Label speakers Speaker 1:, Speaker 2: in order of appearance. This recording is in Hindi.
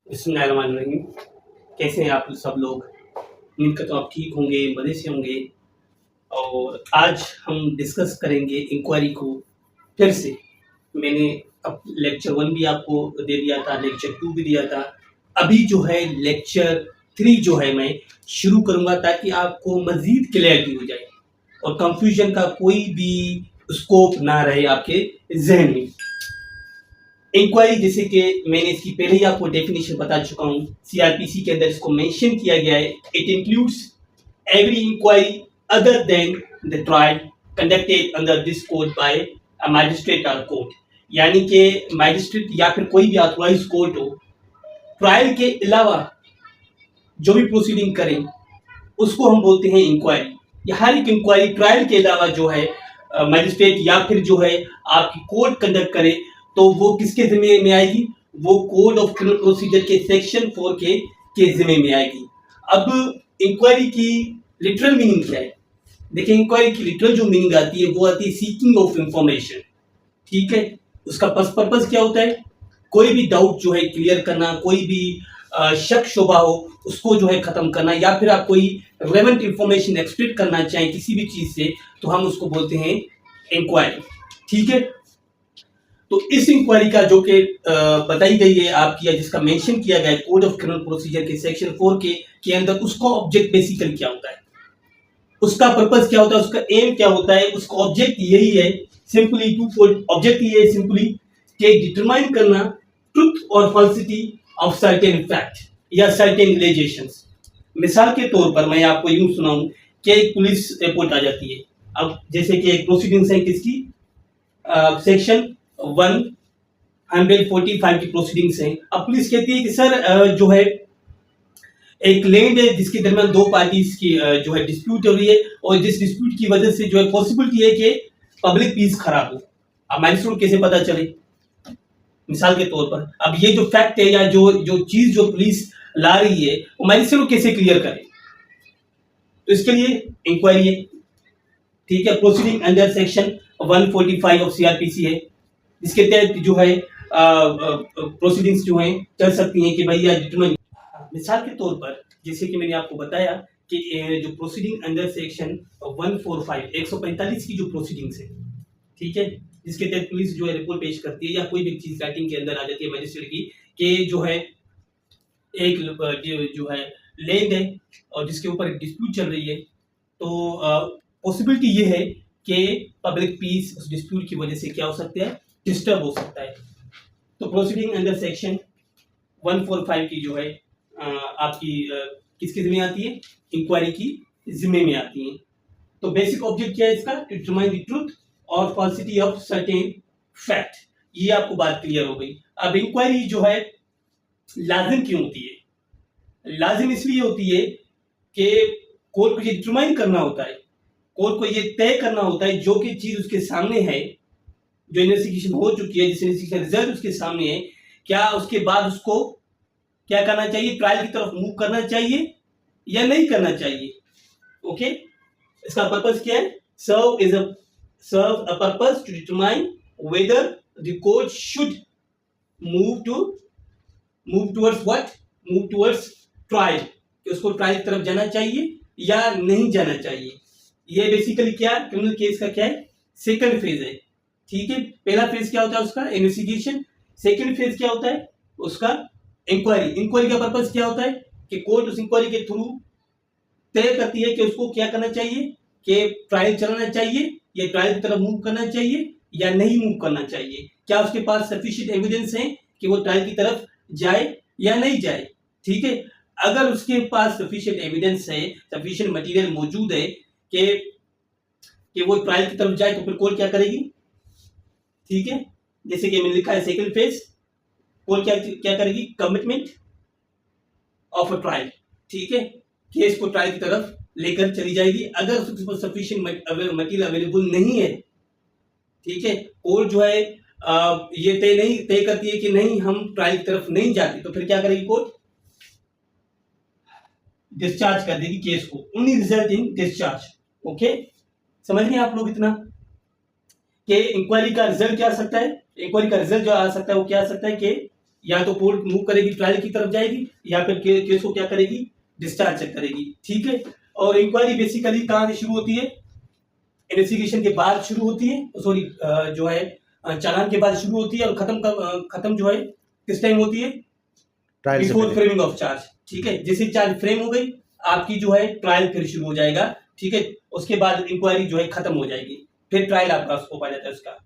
Speaker 1: बिस्मिल्लाहिर्रहमानिर्रहीम। कैसे हैं आप सब लोग? उम्मीद करता हूँ आप ठीक होंगे, मज़े से होंगे। और आज हम डिस्कस करेंगे इंक्वायरी को फिर से। मैंने अब लेक्चर 1 भी आपको दे दिया था, लेक्चर 2 भी दिया था। अभी जो है लेक्चर 3 जो है मैं शुरू करूँगा ताकि आपको मज़ीद क्लैरिटी हो जाए और कंफ्यूजन का कोई भी स्कोप ना रहे आपके ज़हन में। इंक्वायरी जैसे कि मैंने इसकी पहले ही आपको डेफिनेशन बता चुका हूँ, सीआरपीसी के अंदर इसको मेंशन किया गया है। It includes every inquiry other than the trial conducted under this code by a magistrate और कोर्ट। यानी कि मैजिस्ट्रेट या फिर कोई भी ऑथराइज कोर्ट हो, ट्रायल के अलावा जो भी प्रोसीडिंग करें उसको हम बोलते हैं इंक्वायरी। या हर एक इंक्वायरी ट्रायल के अलावा जो है मैजिस्ट्रेट या फिर जो है आपकी कोर्ट कंडक्ट करे तो वो किसके जिम्मे में आएगी? वो कोड ऑफ क्रिमिनल प्रोसीजर के सेक्शन 4 के जिम्मे में आएगी। अब इंक्वायरी की लिटरल मीनिंग क्या है? देखिए, इंक्वायरी की लिटरल जो मीनिंग आती है वो आती है सीकिंग ऑफ इंफॉर्मेशन। ठीक है, उसका पर्पस क्या होता है? कोई भी डाउट जो है क्लियर करना, कोई भी शक शुबा हो उसको जो है खत्म करना, या फिर आप कोई रेलेवेंट इंफॉर्मेशन एक्सट्रैक्ट करना चाहें किसी भी चीज से तो हम उसको बोलते हैं इंक्वायरी। ठीक है, तो इस इंक्वायरी का जो कि बताई गई है आपकी, या जिसका मेंशन किया गया है कोड ऑफ क्रिमिनल प्रोसीजर के सेक्शन 4 के अंदर, उसका ऑब्जेक्ट बेसिकली क्या होता है, उसका पर्पस क्या होता है, उसका एम क्या होता है? उसका ऑब्जेक्ट यही है, सिंपली टू फोल्ड ऑब्जेक्ट ये है सिंपली कि डिटरमाइन करना ट्रुथ और फॉल्सिटी ऑफ सर्टेन फैक्ट या सर्टेन एलिगेशंस। मिसाल के तौर पर मैं आपको यूं सुनाऊं कि एक पुलिस रिपोर्ट आ जाती है। अब जैसे कि एक प्रोसीडिंग्स है किसकी, सेक्शन 145 की प्रोसीडिंग्स हैं। अब पुलिस कहती है कि सर जो है एक लैंड है जिसके दरमियान दो पार्टीज की जो है डिस्प्यूट हो रही है, और जिस डिस्प्यूट की वजह से जो है पॉसिबिलिटी है कि पब्लिक पीस खराब हो। अब मैजिस्ट्रेट कैसे पता चले? मिसाल के तौर पर अब ये जो फैक्ट है या जो जो चीज जो पुलिस ला रही है वो मैजिस्ट्रेट कैसे क्लियर करे? तो इसके लिए इंक्वायरी है। ठीक है, proceeding under section 145 of CrPC है, जिसके तहत जो है प्रोसीडिंग्स जो है चल सकती हैं कि भैया डिटरमाइन। मिसाल के तौर पर जैसे कि मैंने आपको बताया कि जो प्रोसीडिंग अंडर सेक्शन 145 145 की जो प्रोसीडिंग्स है, ठीक है, जिसके तहत पुलिस जो है रिपोर्ट पेश करती है या कोई भी चीज राइटिंग के अंदर आ जाती है मैजिस्ट्रेट की कि जो है एक जो है लैंड है और जिसके ऊपर डिस्प्यूट चल रही है, तो पॉसिबिलिटी ये है कि पब्लिक पीस उस डिस्प्यूट की वजह से क्या हो सकता है, डिस्टर्ब हो सकता है। तो प्रोसीडिंग अंडर सेक्शन 145 की जो है आपकी किसके जिम्मे आती है? इंक्वायरी की जिम्मे में आती है। तो बेसिक ऑब्जेक्ट क्या है इसका? टू डिटरमाइन द ट्रुथ और फॉल्सिटी ऑफ सर्टेन फैक्ट। ये आपको बात क्लियर हो गई। अब इंक्वायरी जो है लाजिम क्यों होती है? लाजिम इसलिए होती है कि कोर्ट को ये डिटरमाइन करना होता है, कोर्ट को ये तय करना होता है जो कि चीज उसके सामने है, जो इन्वेस्टिगेशन हो चुकी है, जिस इन्वेस्टिगेशन रिजल्ट उसके सामने है, क्या उसके बाद उसको क्या करना चाहिए? ट्रायल की तरफ मूव करना चाहिए या नहीं करना चाहिए? ओके, इसका पर्पस क्या है? Serve a purpose to determine whether the court should move towards what? Move towards trial, कि उसको ट्रायल की तरफ जाना चाहिए या नहीं जाना चाहिए। ये बेसिकली क्या, क्रिमिनल केस का क्या है? सेकंड फेज है। ठीक है, पहला फेज क्या होता है उसका? इन्वेस्टिगेशन। सेकंड फेज क्या होता है उसका? इंक्वायरी। इंक्वायरी का पर्पस क्या होता है कि कोर्ट उस इंक्वायरी के थ्रू तय करती है कि उसको क्या करना चाहिए, कि ट्रायल चलाना चाहिए या ट्रायल की तरफ मूव करना चाहिए या नहीं मूव करना चाहिए। क्या उसके पास सफिशिएंट एविडेंस है कि वो ट्रायल की तरफ जाए या नहीं जाए? ठीक है, अगर उसके पास सफिशिएंट एविडेंस है, सफिशिएंट मटेरियल मौजूद है कि वो ट्रायल की तरफ जाए, तो फिर कोर्ट क्या करेगी? ठीक है, जैसे कि मैंने लिखा है सेकंड फेज, कोर्ट क्या करेगी? Commitment of a trial. ठीक है, केस को ट्रायल की तरफ लेकर चली जाएगी। अगर उसके पास सफिशिएंट मटेरियल अवेलेबल नहीं है, ठीक है, कोर्ट जो है ये तय करती है कि नहीं, हम ट्रायल की तरफ नहीं जाते, तो फिर क्या करेगी कोर्ट? डिस्चार्ज कर देगी केस को, only result in discharge. Okay, समझ गए आप लोग इतना कि इंक्वायरी का रिजल्ट क्या आ सकता है? इंक्वायरी का रिजल्ट जो आ सकता है वो क्या आ सकता है कि या तो कोर्ट मूव करेगी, ट्रायल की तरफ जाएगी, या फिर केस को क्या करेगी, डिस्चार्ज करेगी। ठीक है। और इंक्वायरी बेसिकली कहाँ से शुरू होती है, इन्वेस्टिगेशन के बाद शुरू होती है, सॉरी जो है चालान के बाद शुरू होती है, और खत्म जो है किस टाइम होती है, बिफोर फ्रेमिंग ऑफ चार्ज। ठीक है। जैसे चार्ज फ्रेम हो गई, आपकी जो है ट्रायल फिर शुरू हो जाएगा। ठीक है। उसके बाद इंक्वायरी जो है खत्म हो जाएगी, फिर ट्रायल आपका स्कोप आ जाता है उसका।